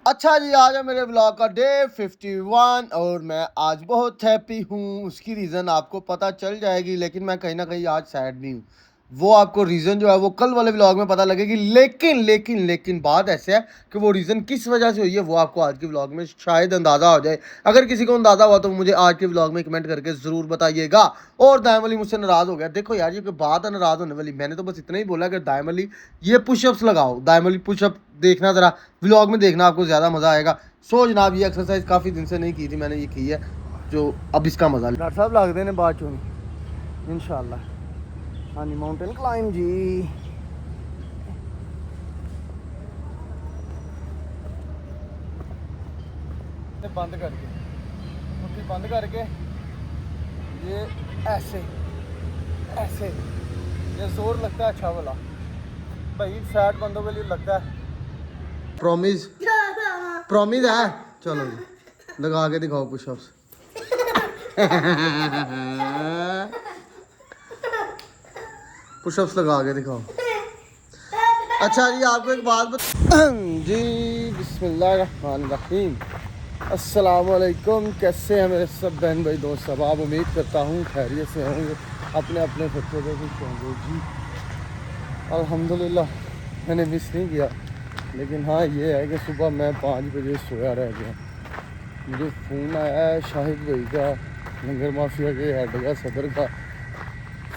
अच्छा जी, आज है मेरे ब्लॉग का डे 51 और मैं आज बहुत हैप्पी हूँ। उसकी रीज़न आपको पता चल जाएगी, लेकिन मैं कहीं ना कहीं आज सैड भी हूँ। वो आपको रीज़न जो है वो कल वाले ब्लॉग में पता लगेगी। लेकिन बात ऐसे है कि वो रीज़न किस वजह से हुई है वो आपको आज के ब्लॉग में शायद अंदाज़ा हो जाए। अगर किसी को अंदाज़ा हुआ तो मुझे आज के ब्लॉग में कमेंट करके ज़रूर बताइएगा। और दायम अली मुझसे नाराज़ हो गया। देखो यार, ये कोई बात है नाराज़ होने वाली? मैंने तो बस इतना ही बोला कि दायम अली ये पुशअप्स लगाओ। दायम अली पुशअप देखना, ज़रा व्लॉग में देखना, आपको ज़्यादा मज़ा आएगा। सो जनाब, ये एक्सरसाइज काफ़ी दिन से नहीं की थी, मैंने ये की है, जो अब इसका मज़ा डॉक्टर साहब लग देने बाद चो इंशाल्लाह। हाँ जी, माउंटेन क्लाइंब जी। बंद करके मुट्ठी बंद करके ये ऐसे ऐसे ये जोर लगता है अच्छा वाला भाई, फैट बंदों के लिए लगता है। प्रॉमिस प्रॉमिस है। चलो जी, लगा के दिखाओ पुशअप्स। पुशअप्स लगा के दिखाओ। अच्छा जी, आपको एक बात जी, बिस्मिल्लाहिर्रहमानिर्रहीम। अस्सलामुअलैकुम। कैसे हैं मेरे सब बहन भाई दोस्त सब? आप उम्मीद करता हूँ खैरियत से होंगे, अपने अपने बच्चों को खुश होंगे जी। अल्हम्दुलिल्लाह मैंने मिस नहीं किया, लेकिन हाँ ये है कि सुबह मैं 5 बजे सोया रह गया। मुझे फ़ोन आया है शाहिद भाई का, लंगर माफिया के हेड का, सदर का।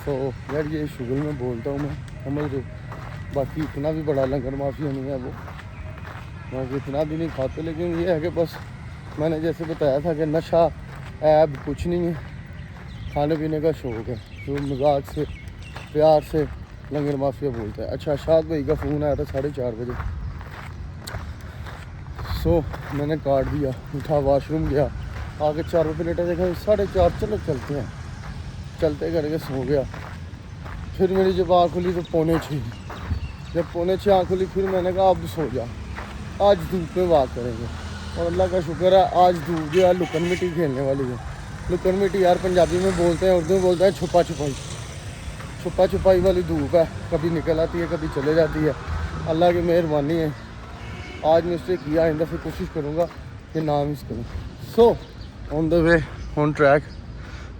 तो यार ये शुगल में बोलता हूँ मैं, समझ लो। बाकी इतना भी बड़ा लंगर माफिया नहीं है वो, बाकी इतना भी नहीं खाते, लेकिन ये है कि बस मैंने जैसे बताया था कि नशा ऐब कुछ नहीं है, खाने पीने का शौक़ है, जो मजाक से प्यार से लंगर माफिया बोलता है। अच्छा, शाद भाई का फ़ोन आया था 4:30 बजे। सो मैंने काट दिया, उठा वॉशरूम गया, आगे 4 प्लेटें देखा, 4:30 चलो चलते हैं, चलते करके सो गया। फिर मेरी जब आँख खुली तो 5:45, जब 5:45 आँख खुली फिर मैंने कहा अब सो जा, आज धूप में वॉक करेंगे। और अल्लाह का शुक्र है आज धूप जो है लुकन मिट्टी खेलने वाली है। लुकन मिट्टी यार पंजाबी में बोलते हैं, उर्दू में बोलते हैं छुपा छुपाई। छुपा छुपाई वाली धूप है, कभी निकल आती है कभी चले जाती है, अल्लाह की मेहरबानी है। आज मैं इससे किया, आइंदा से कोशिश करूँगा कि ना मिस करूँ। So on the way on track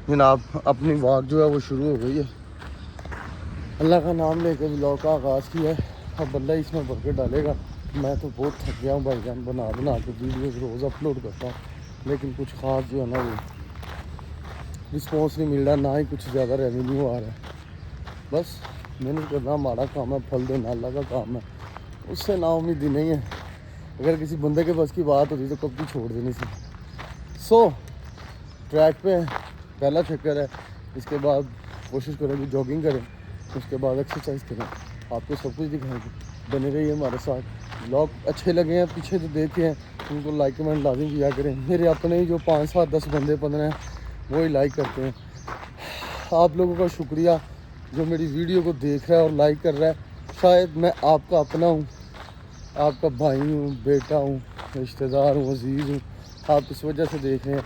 जनाब, अपनी वॉक जो है वो शुरू हो गई है। अल्लाह का नाम लेकर व्लॉग का आगाज़ किया है। अब बंदा इसमें बरकत डालेगा। मैं तो बहुत थक गया हूँ भाईजान, बना के वीडियोस रोज़ अपलोड करता हूँ, लेकिन कुछ ख़ास जो है ना वो रिस्पॉन्स नहीं मिल रहा, ना ही कुछ ज़्यादा रेवेन्यू आ रहा है। बस मेहनत करना हमारा काम है, फल देना अल्लाह का काम है, उससे ना उम्मीदी नहीं है। अगर किसी बंदे के बस की बात होती तो कब की छोड़ देनी थी। सो ट्रैक पे पहला चक्कर है, इसके बाद कोशिश करें कि जॉगिंग करें, उसके बाद एक्सरसाइज करें, आपको सब कुछ दिखाएंगे। बने रहिए हमारे साथ। ब्लॉग अच्छे लगे हैं पीछे जो देखे हैं उनको लाइक कमेंट लाजिम किया करें। मेरे अपने ही जो 5 7 10 बंदे 15 हैं वो ही लाइक करते हैं। आप लोगों का शुक्रिया जो मेरी वीडियो को देख रहा है और लाइक कर रहा है। शायद मैं आपका अपना हूँ, आपका भाई हूँ, बेटा हूँ, रिश्तेदार हूँ, अजीज़ हूँ। आप इस वजह से देख रहे हैं,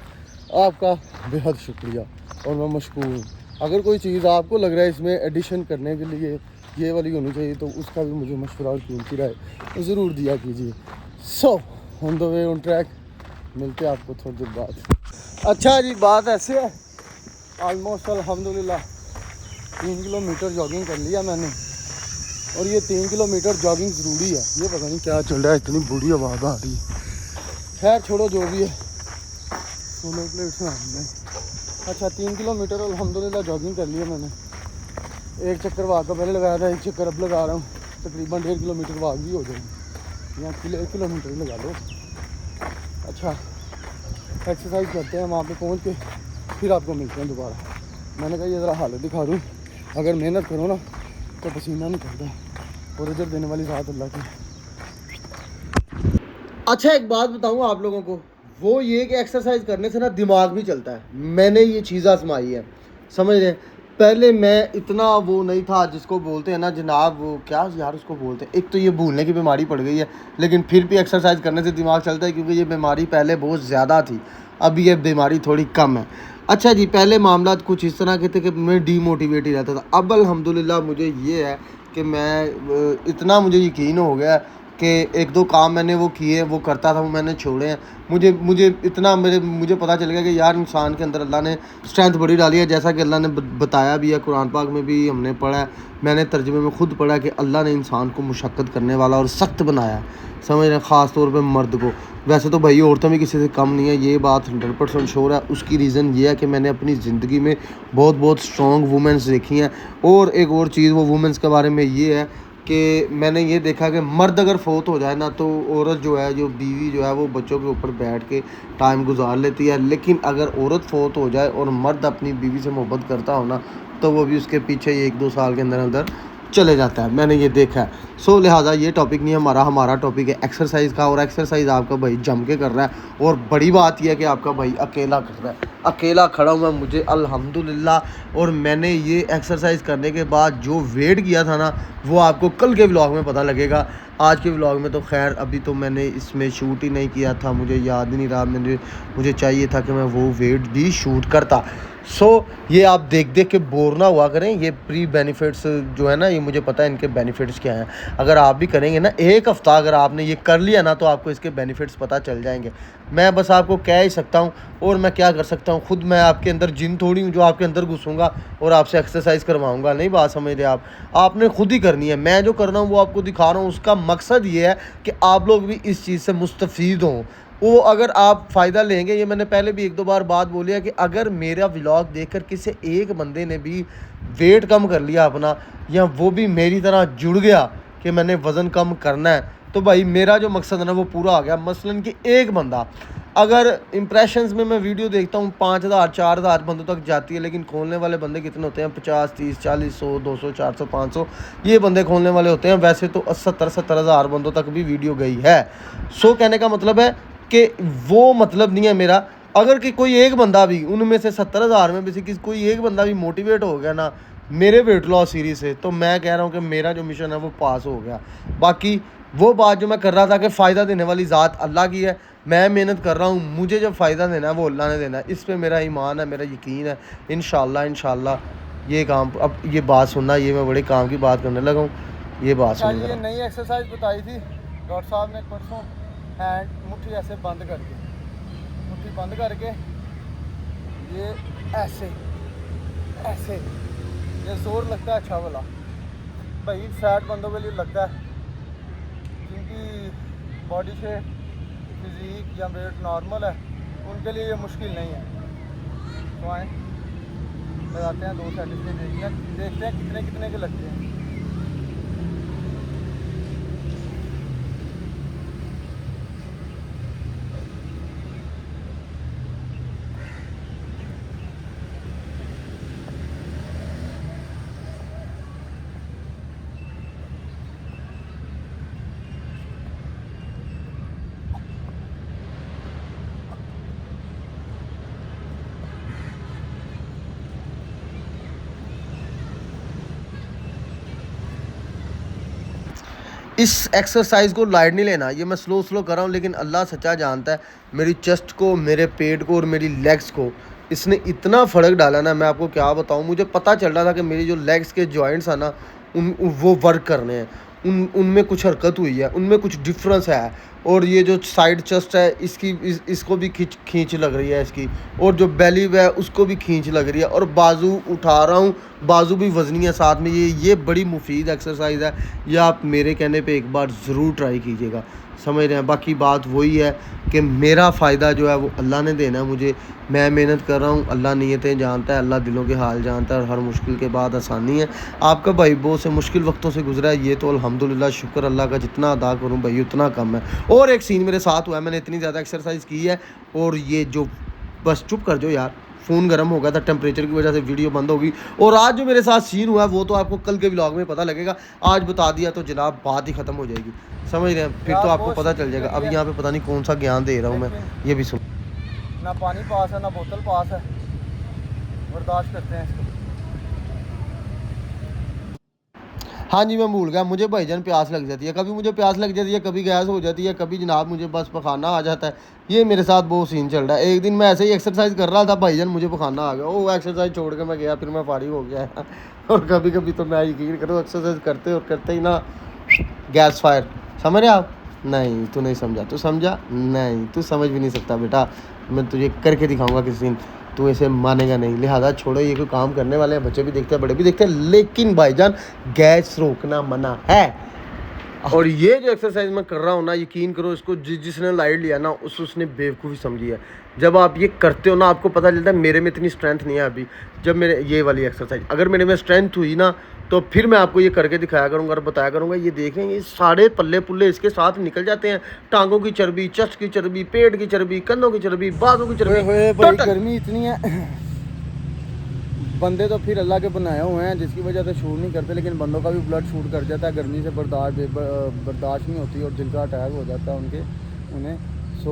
आपका बेहद शुक्रिया और मैं मशकूर हूँ। अगर कोई चीज़ आपको लग रहा है इसमें एडिशन करने के लिए ये वाली होनी चाहिए तो उसका भी मुझे मशवरा और कीमती राय ज़रूर दिया कीजिए। So on the way on track, मिलते हैं आपको थोड़ी देर बाद। अच्छा जी, बात ऐसे है, ऑलमोस्ट अल्हम्दुलिल्लाह 3 किलोमीटर जॉगिंग कर लिया मैंने, और ये 3 किलोमीटर जॉगिंग ज़रूरी है। ये पता नहीं क्या चल रहा है, इतनी बुरी आवाज़ आ रही है। खैर छोड़ो, जो भी है, सोलर प्लेट से हमने। अच्छा, 3 किलोमीटर अल्हम्दुलिल्लाह जॉगिंग कर लिया मैंने। एक चक्कर वाक का पहले लगाया था, एक चक्कर अब लगा रहा हूँ। तकरीबन 1.5 किलोमीटर वाक भी हो जाएगी, या 1 किलोमीटर ही लगा लो। अच्छा, एक्सरसाइज करते हैं, वहाँ पे पहुँच के फिर आपको मिलते हैं दोबारा। मैंने कहा ये ज़रा हालत दिखा दूँ, अगर मेहनत करो ना तो पसीना निकलता है, और रिजल्ट देने वाली ज़ात अल्लाह की। अच्छा, एक बात बताऊँ आप लोगों को, वो ये कि एक्सरसाइज करने से ना दिमाग भी चलता है। मैंने ये चीज़ आजमाई है, समझ रहे हैं। पहले मैं इतना वो नहीं था, जिसको बोलते हैं ना जनाब, वो क्या यार उसको बोलते हैं, एक तो ये भूलने की बीमारी पड़ गई है, लेकिन फिर भी एक्सरसाइज करने से दिमाग चलता है, क्योंकि ये बीमारी पहले बहुत ज़्यादा थी, अभी ये बीमारी थोड़ी कम है। अच्छा जी, पहले मामला कुछ इस तरह के थे कि मैं डीमोटिवेट ही रहता था। अब अल्हम्दुलिल्लाह मुझे ये है कि मैं इतना मुझे यकीन हो गया कि एक दो काम मैंने वो किए, वो करता था, वो मैंने छोड़े हैं। मुझे इतना मुझे पता चल गया कि यार इंसान के अंदर अल्लाह ने स्ट्रेंथ बड़ी डाली है, जैसा कि अल्लाह ने बताया भी है, कुरान पाक में भी हमने पढ़ा है, मैंने तर्जुमे में ख़ुद पढ़ा कि अल्लाह ने इंसान को मुशक्क़त करने वाला और सख्त बनाया है, समझ रहे हैं, ख़ास तौर पे मर्द को। वैसे तो भाई औरतें भी किसी से कम नहीं है, ये बात 100% श्योर है। उसकी रीज़न ये है कि मैंने अपनी ज़िंदगी में बहुत स्ट्रॉन्ग वुमेंस देखी हैं। और एक और चीज़ वो वुमेंस के बारे में ये है कि मैंने ये देखा कि मर्द अगर फोत हो जाए ना, तो औरत जो है, जो बीवी जो है, वो बच्चों के ऊपर बैठ के टाइम गुजार लेती है। लेकिन अगर औरत फोत हो जाए और मर्द अपनी बीवी से मोहब्बत करता हो ना, तो वो भी उसके पीछे 1-2 साल के अंदर अंदर चले जाता है, मैंने ये देखा है। सो लिहाजा ये टॉपिक नहीं है हमारा टॉपिक है एक्सरसाइज का। और एक्सरसाइज आपका भाई जम के कर रहा है। और बड़ी बात यह है कि आपका भाई अकेला कर रहा है, अकेला खड़ा हुआ मुझे अल्हम्दुलिल्लाह। और मैंने ये एक्सरसाइज करने के बाद जो वेट किया था ना, वो आपको कल के व्लॉग में पता लगेगा। आज के व्लॉग में तो खैर अभी तो मैंने इसमें शूट ही नहीं किया था, मुझे याद ही नहीं रहा, मुझे चाहिए था कि मैं वो वेट भी शूट करता। सो ये आप देख के बोर ना हुआ करें। ये प्री बेनिफिट्स जो है ना, ये मुझे पता है इनके बेनिफिट्स क्या हैं। अगर आप भी करेंगे ना, एक हफ़्ता अगर आपने ये कर लिया ना, तो आपको इसके बेनिफिट्स पता चल जाएंगे। मैं बस आपको कह ही सकता हूँ, और मैं क्या कर सकता हूँ, खुद मैं आपके अंदर जिन थोड़ी हूँ जो आपके अंदर घुसूँगा और आपसे एक्सरसाइज करवाऊँगा। नहीं बात समझ रहे आप? आपने खुद ही करनी है। मैं जो कर रहा हूँ वो आपको दिखा रहा हूँ, उसका मकसद ये है कि आप लोग भी इस चीज़ से मुस्तफ़ीद हों। वो अगर आप फ़ायदा लेंगे, ये मैंने पहले भी 1-2 बार बात बोली है कि अगर मेरा व्लॉग देखकर किसी एक बंदे ने भी वेट कम कर लिया अपना, या वो भी मेरी तरह जुड़ गया कि मैंने वज़न कम करना है, तो भाई मेरा जो मकसद है ना वो पूरा हो गया। मसलन कि एक बंदा अगर इंप्रेशंस में मैं वीडियो देखता हूँ 5,000 4,000 बंदों तक जाती है, लेकिन खोलने वाले बंदे कितने होते हैं? 50 30 40 100 200 400 500 ये बंदे खोलने वाले होते हैं। वैसे तो 70 हज़ार बंदों तक भी वीडियो गई है। सो कहने का मतलब है कि वो मतलब नहीं है मेरा। अगर कि कोई एक बंदा भी उनमें से 70,000 में भी से कोई एक बंदा भी मोटिवेट हो गया ना मेरे वेट लॉस सीरीज़ से, तो मैं कह रहा हूँ कि मेरा जो मिशन है वो पास हो गया। बाकी वो बात जो मैं कर रहा था कि फ़ायदा देने वाली ज़ात अल्लाह की है, मैं मेहनत कर रहा हूँ, मुझे जब फ़ायदा देना है वो अल्लाह ने देना है। इस पे मेरा ईमान है, मेरा यकीन है। इंशाल्लाह ये काम, अब ये बात सुनना, ये मैं बड़े काम की बात करने लगा हूँ, ये बात सुन। ये नई एक्सरसाइज बताई थी डॉक्टर साहब ने परसों। हैंड मुट्ठी ऐसे बंद करके, मुट्ठी बंद करके ये ऐसे ऐसे, ये जोर लगता है अच्छा वाला भाई, फैट बंदों के लिए लगता है, जिनकी बॉडी से फिजिक या वेट नॉर्मल है उनके लिए ये मुश्किल नहीं है। तो आए लगाते हैं 2 सेट इसके, देखते हैं कितने कितने के लगते हैं। इस एक्सरसाइज को लाइट नहीं लेना, ये मैं स्लो कर रहा हूँ, लेकिन अल्लाह सच्चा जानता है मेरी चेस्ट को, मेरे पेट को और मेरी लेग्स को इसने इतना फ़र्क डाला ना, मैं आपको क्या बताऊँ। मुझे पता चल रहा था कि मेरी जो लेग्स के जॉइंट्स हैं ना, वो वर्क करने हैं, उनमें कुछ हरकत हुई है, उनमें कुछ डिफरेंस है। और ये जो साइड चेस्ट है इसको भी खींच लग रही है इसकी, और जो बेली है उसको भी खींच लग रही है, और बाजू उठा रहा हूँ, बाजू भी वजनी है साथ में। ये बड़ी मुफीद एक्सरसाइज है, ये आप मेरे कहने पे एक बार ज़रूर ट्राई कीजिएगा, समझ रहे हैं। बाकी बात वही है कि मेरा फ़ायदा जो है वो अल्लाह ने देना है मुझे, मैं मेहनत कर रहा हूँ, अल्लाह नीयतें जानता है, अल्लाह दिलों के हाल जानता है, और हर मुश्किल के बाद आसानी है। आपका भाई बहुत से मुश्किल वक्तों से गुजरा है, ये तो अल्हम्दुलिल्लाह शुक्र अल्लाह का, जितना अदा करूँ भाई उतना कम है। और एक सीन मेरे साथ हुआ है, मैंने इतनी ज़्यादा एक्सरसाइज की है, और ये जो, बस चुप कर जो यार, फ़ोन गर्म हो गया था, टेम्परेचर की वजह से वीडियो बंद होगी। और आज जो मेरे साथ सीन हुआ है वो तो आपको कल के व्लॉग में पता लगेगा, आज बता दिया तो जनाब बात ही ख़त्म हो जाएगी, समझ रहे हैं। फिर तो आपको पता चल जाएगा। अब यहाँ पे पता नहीं कौन सा ज्ञान दे रहा हूँ मैं, ये भी सुन। ना पानी पास है ना बोतल पास है, बर्दाश्त करते हैं इसको। हाँ जी, मैं भूल गया, मुझे भाईजान प्यास लग जाती है, कभी मुझे प्यास लग जाती है, कभी गैस हो जाती है, कभी जनाब मुझे बस पखाना आ जाता है। ये मेरे साथ बहुत सीन चल रहा है। एक दिन मैं ऐसे ही एक्सरसाइज कर रहा था, भाईजान मुझे पखाना आ गया, वो एक्सरसाइज छोड़ के मैं गया, फिर मैं फारिग हो गया। और कभी कभी तो मैं यकीन करो एक्सरसाइज करते और करते ही ना गैस फायर, समझ रहे आप? नहीं तू नहीं समझा, तू समझा नहीं, तू समझ भी नहीं सकता बेटा। मैं तुझे करके दिखाऊंगा किसी दिन, तू ऐसे मानेगा नहीं। लिहाजा छोड़ो, ये कोई काम करने वाले हैं, बच्चे भी देखते हैं बड़े भी देखते हैं, लेकिन भाईजान गैस रोकना मना है। और ये जो एक्सरसाइज मैं कर रहा हूँ ना, यकीन करो इसको जिसने लाइट लिया ना उसने बेवकूफ़ी समझी है। जब आप ये करते हो ना आपको पता चलता है मेरे में इतनी स्ट्रेंथ नहीं है अभी। जब मेरे ये वाली एक्सरसाइज अगर मेरे में स्ट्रेंथ हुई ना तो फिर मैं आपको ये करके दिखाया करूँगा और बताया करूँगा। ये देखें, ये सारे पल्ले पुल्ले इसके साथ निकल जाते हैं। टांगों की चर्बी, चेस्ट की चर्बी, पेट की चर्बी, कंधों की चर्बी, बाजू की चर्बी। भाई गर्मी इतनी है, बंदे तो फिर अल्लाह के बनाए हुए हैं जिसकी वजह से शूट नहीं करते, लेकिन बंदों का भी ब्लड शूट कर जाता है। गर्मी से बर्दाश्त नहीं होती और दिल का अटैक हो जाता है उन्हें। सो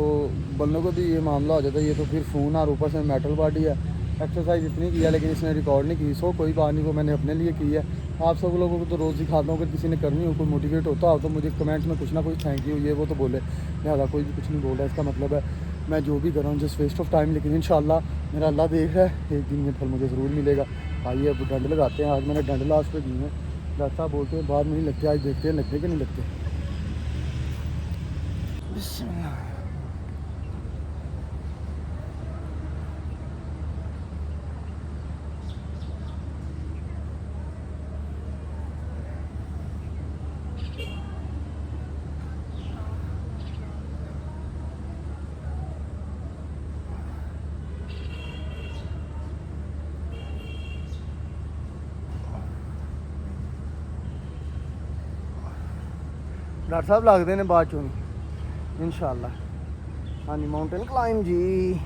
बंदों को भी ये मामला हो जाता है। ये तो फिर फ़ोन और ऊपर से मेटल बॉडी है। एक्सरसाइज इतनी की है लेकिन इसने रिकॉर्ड नहीं की। सो कोई बात नहीं, वो मैंने अपने लिए की है। आप सब लोगों को तो रोज़ दिखाता हूँ, अगर किसी ने करनी हो, कोई मोटिवेट होता हो तो मुझे कमेंट्स में कुछ ना कुछ थैंक यू ये वो तो बोले। लिहाजा कोई भी कुछ नहीं बोल रहा, इसका मतलब है मैं जो भी कर रहा हूँ जस्ट वेस्ट ऑफ टाइम। लेकिन इंशाल्लाह मेरा अल्लाह देख रहा है, एक दिन में फल मुझे ज़रूर मिलेगा। आइए अब डंड लगाते हैं। आज मैंने डंड लास्ट पे दी है। डॉक्टर साहब बोलते हैं बाद में नहीं लगते, आज देखते हैं लगते कि नहीं लगते। डॉक्टर साहब लगते ने बाद चों इंशाल्लाह। हाँ जी, माउंटेन क्लाइम जी।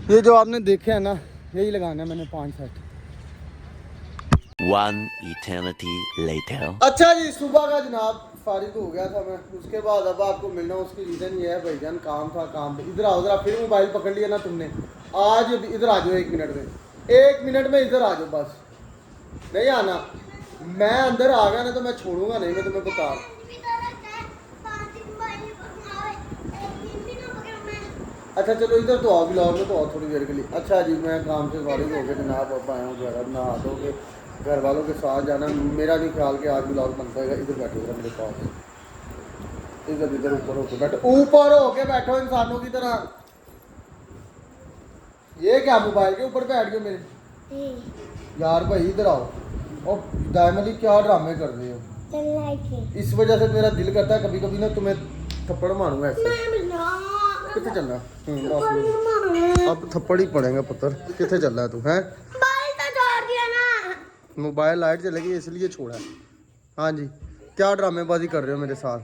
ये जो आपने देखे है ना, यही लगाना है मैंने 5 सेट। One eternity later. अच्छा जी, सुबह का जनाब फारिग हो गया था मैं। उसके बाद अब आपको मिलना, उसकी रीज़न ये है भाईजान, काम था, काम पे इधर आओ ज़रा। फिर मोबाइल पकड़ लिया ना तुमने। आज इधर आ जाओ 1 मिनट में, 1 मिनट में इधर आ जाओ बस। नहीं आना, मैं अंदर आ गया ना तो मैं छोड़ूंगा नहीं, मैं तुम्हें बता। अच्छा चलो इधर तो आओ, ब्लॉग में तो आओ थोड़ी देर के लिए। अच्छा जी, मैं काम से फारिग हो गया जनाब, अब आया हूँ घर। नहा धो के घर वालों के साथ जाना। मेरा नहीं ख्याल कि आज ब्लॉग बन पाएगा। इधर बैठो जरा मेरे पास, इधर ऊपर होके बैठो, ऊपर होके बैठो इंसानों की तरह। ये क्या मोबाइल के ऊपर बैठ गए मेरे यार? भाई इधर आओ। और दायमली क्या ड्रामे कर रहे हो? इस वजह से मेरा दिल करता है कभी कभी ना तुम्हें थप्पड़ मारूंगा ऐसे। कितने चलना? अब थप्पड़ ही पड़ेगा पुत्र। कितने चल रहा है तू? है मोबाइल लाइट चलेगी इसलिए छोड़ा। हाँ जी, क्या ड्रामेबाजी कर रहे हो मेरे साथ?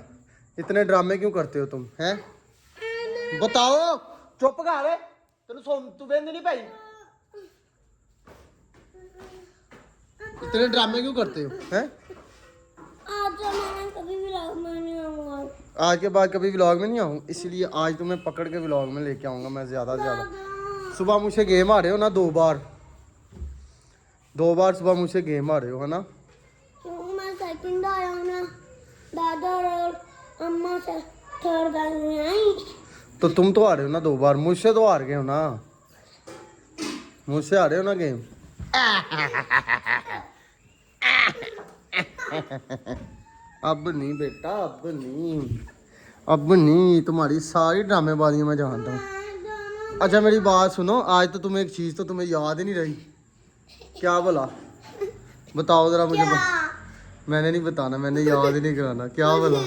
इतने ड्रामे क्यों करते हो तुम? हैं बताओ। चुप कर, तू बेंद नहीं पाई। इतने ड्रामे क्यों करते हो? हैं आज के बाद कभी व्लॉग में नहीं आऊँ, इसलिए आज तुम्हें पकड़ के व्लॉग में लेके आऊँगा मैं ज़्यादा से ज़्यादा। सुबह मुझसे गेम आ रहे हो ना, 2 बार सुबह मुझसे गेम आ रहे हो, है ना? मैं सेकंड आया हूं ना, दादा और अम्मा से थर्ड आई। तो तुम तो आ रहे हो ना 2 बार, मुझसे तो हार गए हो ना, मुझसे आ रहे हो ना गेम। अब नहीं बेटा, अब नहीं तुम्हारी सारी ड्रामेबाजियां मैं जानता हूँ। अच्छा मेरी बात सुनो, आज तो तुम्हें एक चीज़ तो तुम्हें याद ही नहीं रही। क्या बोला? बताओ ज़रा मुझे। मैंने नहीं बताना, मैंने याद ही नहीं कराना। क्या बोला?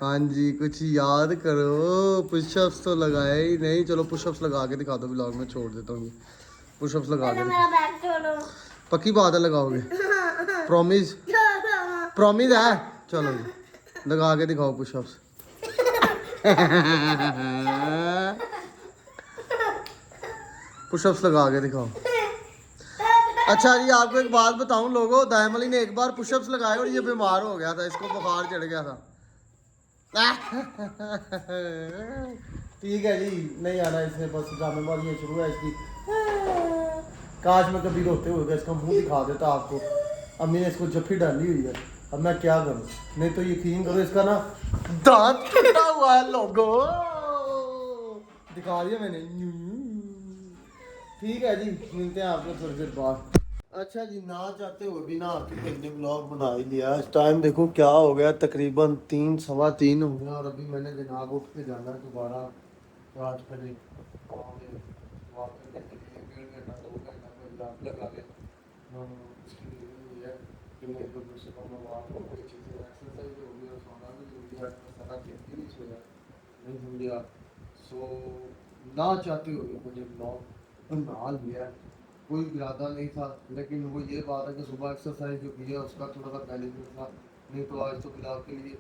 हाँ जी, कुछ याद करो। पुशअप्स तो लगाए ही नहीं। चलो पुशअप्स लगा के दिखा दो व्लॉग में, छोड़ देता हूँ। पुशअप्स लगा के पक्की बात है लगाओगे? प्रॉमिस है? चलो जी लगा के दिखाओ पुशअप्स। पुशअप्स लगा के दिखाओ। अच्छा जी आपको एक बात बताऊं लोगों, दायम अली ने एक बार पुशअप्स लगाए और ये बीमार हो गया था, इसको बुखार चढ़ गया था। ठीक है जी, नहीं आना इसने, बस ड्रामेबाजी शुरू है इसकी। काश मैं कभी रोते हुए इसका मुंह दिखा देता आपको। अम्मी ने इसको जफ्फी डाली हुई है, अब मैं क्या करूं। नहीं तो यकीन करो इसका ना दांत टूटा हुआ है लोगों, दिखा दिया मैंने। ठीक है जी, मिलते हैं आपको थोड़ी देर बाद। अच्छा जी, ना चाहते हुए भी ना आपने ब्लॉग बना ही लिया। इस टाइम देखो क्या हो गया, तकरीबन 3 सवा 3 हो गया और अभी मैंने जनाब उठ के जाना है दोबारा 5 बजे वॉक करने के लिए। 1.5 घंटा 2 घंटा कोई लाभ लगा ले उसकी ज़रूरी है कि मेरे को दूसरे को मैं वॉक हो गई, चीज़ें एक्सरसाइज हो गई और सोना भी जरूरी है। मैं सारा दिन भी नहीं सोया, नहीं समझा। सो ना चाहते हुए मुझे ब्लॉग बना लिया, कोई इरादा नहीं था। लेकिन वो ये बात है कि सुबह एक्सरसाइज जो की है उसका थोड़ा सा बेनिफिट था, नहीं तो आज तो ब्लॉग के लिए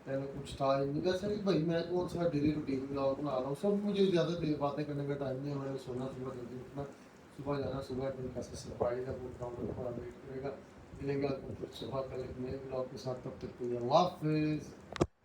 पहले कुछ था ही नहीं। वैसे भी भाई मैं कौन सा डेली रूटीन ब्लॉग बना रहा हूँ, सब मुझे ज़्यादा देर बातें करने का टाइम नहीं है। मैंने सोना सुबह जल्दी उठना, सुबह जाना, सुबह दिन कैसे सरप्राइज है वो काम थोड़ा वेट करेगा। मिलेंगे आपको फिर सुबह कल एक नए ब्लॉग के साथ, तब तक के लिए अल्लाह हाफिज़।